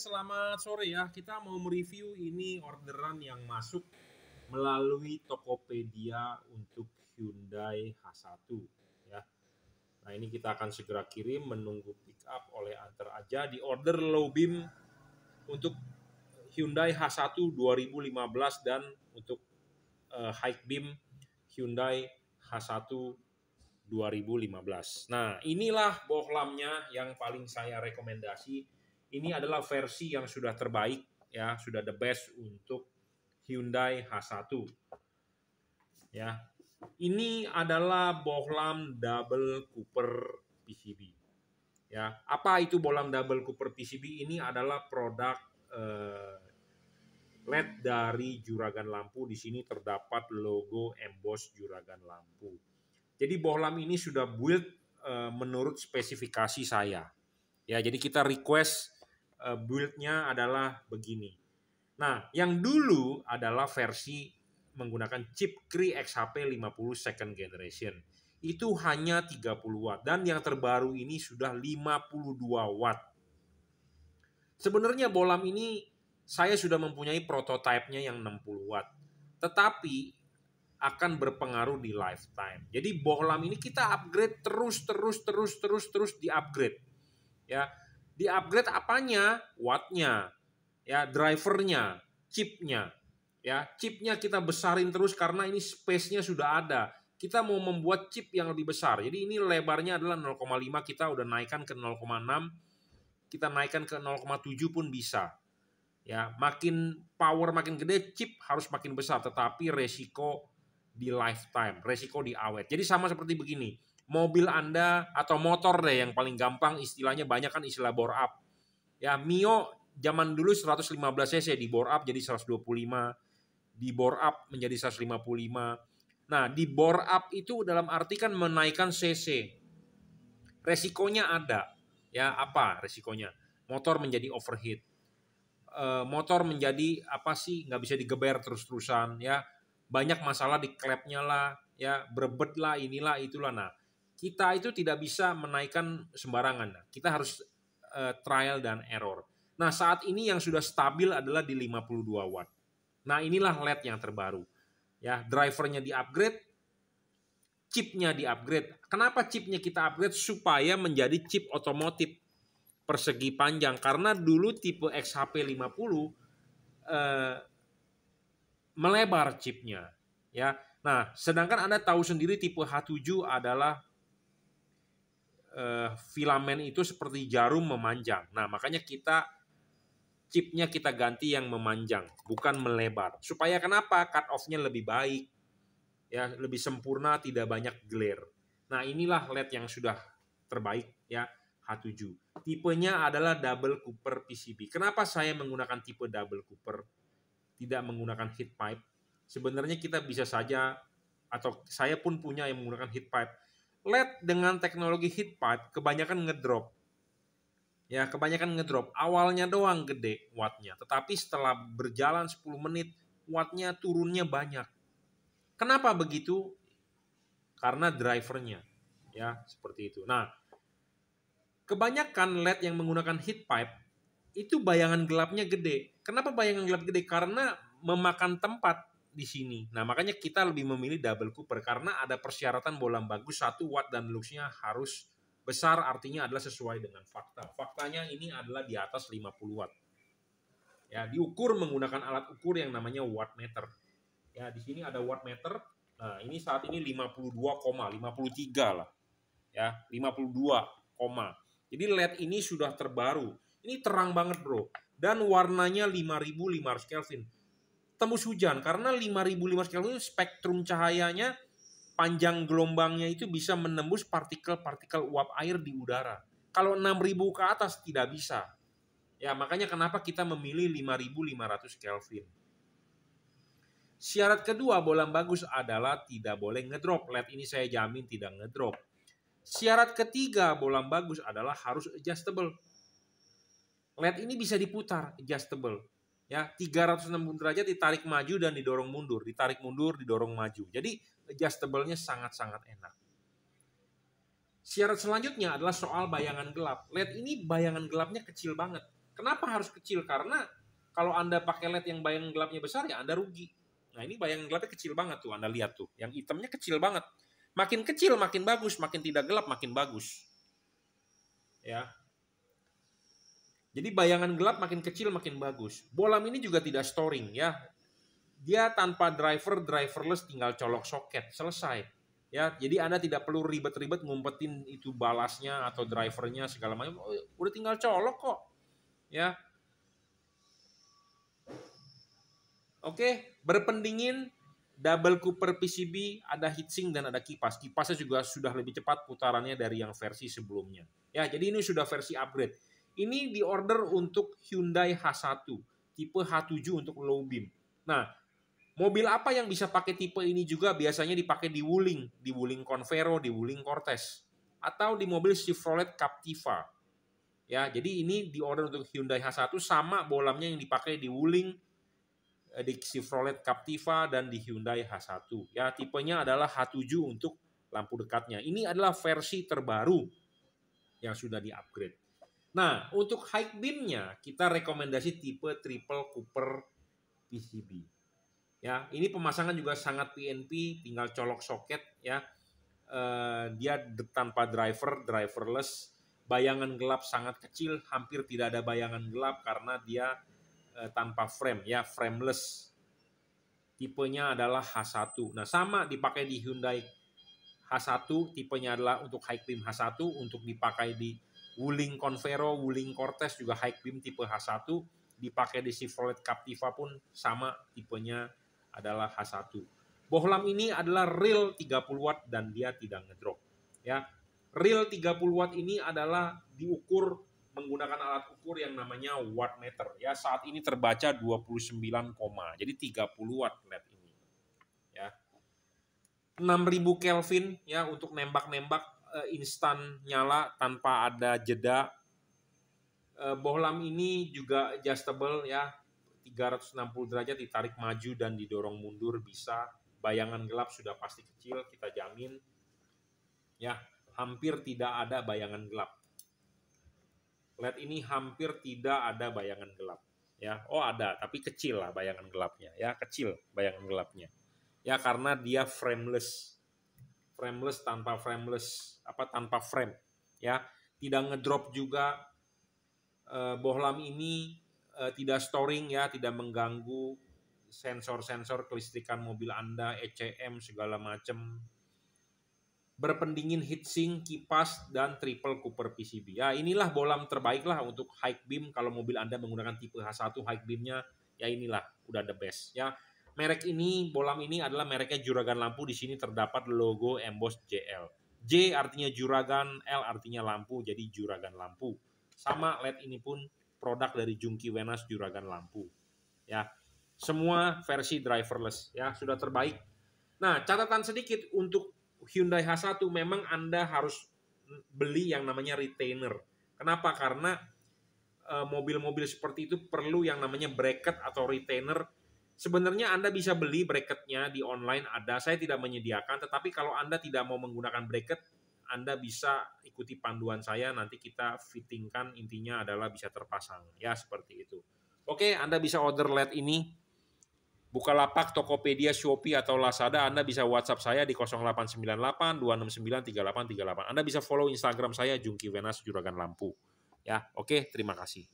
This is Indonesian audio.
selamat sore ya. Kita mau mereview ini orderan yang masuk melalui Tokopedia untuk Hyundai H1 ya. Nah, ini kita akan segera kirim, menunggu pick up oleh Antar Aja di order low beam untuk Hyundai H1 2015 dan untuk high beam Hyundai H1 2015. Nah, inilah bohlamnya yang paling saya rekomendasi. Ini adalah versi yang sudah terbaik ya, sudah the best untuk Hyundai H1. Ya. Ini adalah bohlam double Cooper PCB. Ya, apa itu bohlam double Cooper PCB? Ini adalah produk LED dari juragan lampu. Di sini terdapat logo emboss juragan lampu. Jadi bohlam ini sudah build menurut spesifikasi saya. Ya, jadi kita request build-nya adalah begini. Nah, yang dulu adalah versi menggunakan chip Cree XHP 50 second generation. Itu hanya 30 watt dan yang terbaru ini sudah 52 watt. Sebenarnya bohlam ini saya sudah mempunyai prototipenya yang 60 watt. Tetapi akan berpengaruh di lifetime. Jadi bohlam ini kita upgrade terus di-upgrade. Ya, di-upgrade apanya? Wattnya, ya, drivernya, chipnya. Ya, chipnya kita besarin terus karena ini space-nya sudah ada. Kita mau membuat chip yang lebih besar. Jadi ini lebarnya adalah 0,5, kita udah naikkan ke 0,6, kita naikkan ke 0,7 pun bisa. Ya, makin power makin gede, chip harus makin besar, tetapi resiko di lifetime, resiko di awet. Jadi sama seperti begini. Mobil Anda atau motor deh yang paling gampang istilahnya, banyak kan istilah bore up. Ya, Mio zaman dulu 115 cc di bore up jadi 125, di bore up menjadi 155. Nah, di bore up itu dalam arti kan menaikkan cc. Resikonya ada. Ya, apa resikonya? Motor menjadi overheat. Motor menjadi apa sih, nggak bisa digeber terus-terusan ya. Banyak masalah di klepnya lah, ya, berebet lah, inilah itulah. Nah, kita itu tidak bisa menaikkan sembarangan. Kita harus trial dan error. Nah, saat ini yang sudah stabil adalah di 52 watt. Nah, inilah LED yang terbaru. Ya, drivernya di-upgrade, chipnya di-upgrade. Kenapa chipnya kita upgrade? Supaya menjadi chip otomotif persegi panjang. Karena dulu tipe XHP 50 melebar chipnya. Ya, nah, sedangkan Anda tahu sendiri tipe H7 adalah filamen itu seperti jarum memanjang. Nah, makanya chipnya kita ganti yang memanjang, bukan melebar. Supaya kenapa? Cut off-nya lebih baik, ya, lebih sempurna, tidak banyak glare. Nah, inilah LED yang sudah terbaik, ya, H7. Tipenya adalah double Cooper PCB. Kenapa saya menggunakan tipe double Cooper, tidak menggunakan heat pipe? Sebenarnya kita bisa saja, atau saya pun punya yang menggunakan heat pipe. LED dengan teknologi heat pipe kebanyakan ngedrop. Ya, kebanyakan ngedrop. Awalnya doang gede wattnya, tetapi setelah berjalan 10 menit wattnya turunnya banyak. Kenapa begitu? Karena drivernya. Ya, seperti itu. Nah, kebanyakan LED yang menggunakan heat pipe itu bayangan gelapnya gede. Kenapa bayangan gelap gede? Karena memakan tempat di sini. Nah, makanya kita lebih memilih double Cooper karena ada persyaratan bohlam bagus, 1 watt dan luxnya harus besar, artinya adalah sesuai dengan fakta. Faktanya ini adalah di atas 50 watt. Ya, diukur menggunakan alat ukur yang namanya wattmeter. Ya, di sini ada wattmeter. Nah, ini saat ini 52,53 lah. Ya, 52, jadi LED ini sudah terbaru. Ini terang banget, bro. Dan warnanya 5500 Kelvin. Tembus hujan karena 5500 Kelvin spektrum cahayanya, panjang gelombangnya itu bisa menembus partikel-partikel uap air di udara. Kalau 6000 ke atas tidak bisa. Ya, makanya kenapa kita memilih 5500 Kelvin. Syarat kedua bohlam bagus adalah tidak boleh ngedrop. LED ini saya jamin tidak ngedrop. Syarat ketiga bohlam bagus adalah harus adjustable. LED ini bisa diputar, adjustable. Ya, 360 derajat ditarik maju dan didorong mundur, ditarik mundur, didorong maju. Jadi adjustable-nya sangat-sangat enak. Syarat selanjutnya adalah soal bayangan gelap. LED ini bayangan gelapnya kecil banget. Kenapa harus kecil? Karena kalau Anda pakai LED yang bayangan gelapnya besar, ya Anda rugi. Nah, ini bayangan gelapnya kecil banget tuh, Anda lihat tuh. Yang hitamnya kecil banget. Makin kecil makin bagus, makin tidak gelap makin bagus. Ya. Jadi bayangan gelap makin kecil makin bagus. Bohlam ini juga tidak storing ya. Dia tanpa driverless, tinggal colok soket, selesai. Ya, jadi Anda tidak perlu ribet-ribet ngumpetin itu balasnya atau drivernya segala macam. Oh, udah tinggal colok kok. Ya. Oke, berpendingin, double Cooper PCB, ada heatsink dan ada kipas. Kipasnya juga sudah lebih cepat putarannya dari yang versi sebelumnya. Ya, jadi ini sudah versi upgrade. Ini diorder untuk Hyundai H1, tipe H7 untuk low beam. Nah, mobil apa yang bisa pakai tipe ini juga biasanya dipakai di Wuling Convero, di Wuling Cortez, atau di mobil Chevrolet Captiva. Ya, jadi ini diorder untuk Hyundai H1 sama bohlamnya yang dipakai di Wuling, di Chevrolet Captiva dan di Hyundai H1. Ya, tipenya adalah H7 untuk lampu dekatnya. Ini adalah versi terbaru yang sudah di-upgrade. Nah, untuk high beam-nya kita rekomendasi tipe triple Cooper PCB. Ya, ini pemasangan juga sangat PNP, tinggal colok soket ya. Dia tanpa driverless, bayangan gelap sangat kecil, hampir tidak ada bayangan gelap karena dia tanpa frame ya, frameless. Tipenya adalah H1. Nah, sama dipakai di Hyundai H1, tipenya adalah untuk high beam H1, untuk dipakai di Wuling Convero, Wuling Cortez juga high beam tipe H1, dipakai di Chevrolet Captiva pun sama, tipenya adalah H1. Bohlam ini adalah real 30 watt dan dia tidak ngedrop. Ya, real 30 watt ini adalah diukur menggunakan alat ukur yang namanya wattmeter. Ya, saat ini terbaca 29, jadi 30 watt LED ini. Ya. 6000 Kelvin ya untuk nembak-nembak instan nyala tanpa ada jeda. Bohlam ini juga adjustable ya, 360 derajat ditarik maju dan didorong mundur bisa. Bayangan gelap sudah pasti kecil, kita jamin. Ya, hampir tidak ada bayangan gelap. LED ini hampir tidak ada bayangan gelap. Ya, oh ada, tapi kecil lah bayangan gelapnya. Ya, kecil bayangan gelapnya. Ya, karena dia frameless tanpa frame. Ya, tidak ngedrop juga. Bohlam ini tidak storing ya, tidak mengganggu sensor-sensor kelistrikan mobil Anda, ECM segala macam. Berpendingin heatsink, kipas, dan triple Cooper PCB. Ya, inilah bohlam terbaik lah untuk high beam. Kalau mobil Anda menggunakan tipe H1 high beamnya, ya inilah udah the best. Ya, merek ini, bohlam ini adalah mereknya Juragan Lampu. Di sini terdapat logo emboss JL. J artinya Juragan, L artinya lampu, jadi Juragan Lampu. Sama LED ini pun produk dari Jungki Wenas Juragan Lampu. Ya, semua versi driverless. Ya, sudah terbaik. Nah, catatan sedikit untuk Hyundai H1 memang Anda harus beli yang namanya retainer. Kenapa? Karena mobil-mobil seperti itu perlu yang namanya bracket atau retainer. Sebenarnya Anda bisa beli bracketnya di online ada, saya tidak menyediakan, tetapi kalau Anda tidak mau menggunakan bracket, Anda bisa ikuti panduan saya, nanti kita fittingkan, intinya adalah bisa terpasang. Ya, seperti itu. Oke, Anda bisa order LED ini. Bukalapak, Tokopedia, Shopee, atau Lazada, Anda bisa WhatsApp saya di 0898 269 3838. Anda bisa follow Instagram saya, Jungki Wenas Juragan Lampu. Ya, oke, terima kasih.